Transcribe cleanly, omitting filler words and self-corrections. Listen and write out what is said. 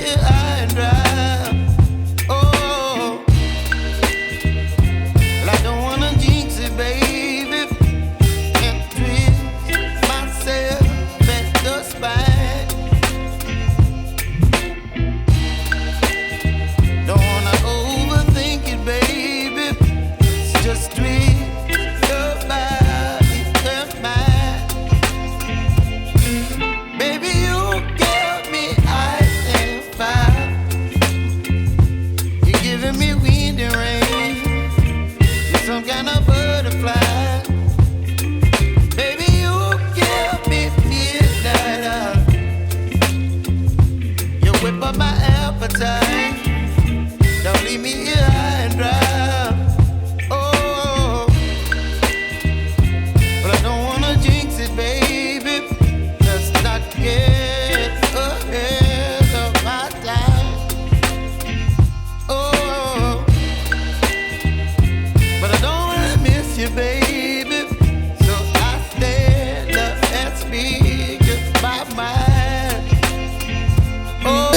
here high and dry. Oh, well, I don't wanna jinx it, baby, and twist myself at the spine. Don't wanna overthink it, baby. It's just twist your body and mine. Baby, you give me ice and fire. You're giving me wind and rain. You're some kind of butterfly. Baby, you give me midnight hour. You whip up my appetite. Don't leave me here high and dry. Oh, but I don't wanna jinx it, baby. Let's not get ahead of my time. Oh, but I don't wanna miss you, baby. So I stand up and speak just my mind. Oh.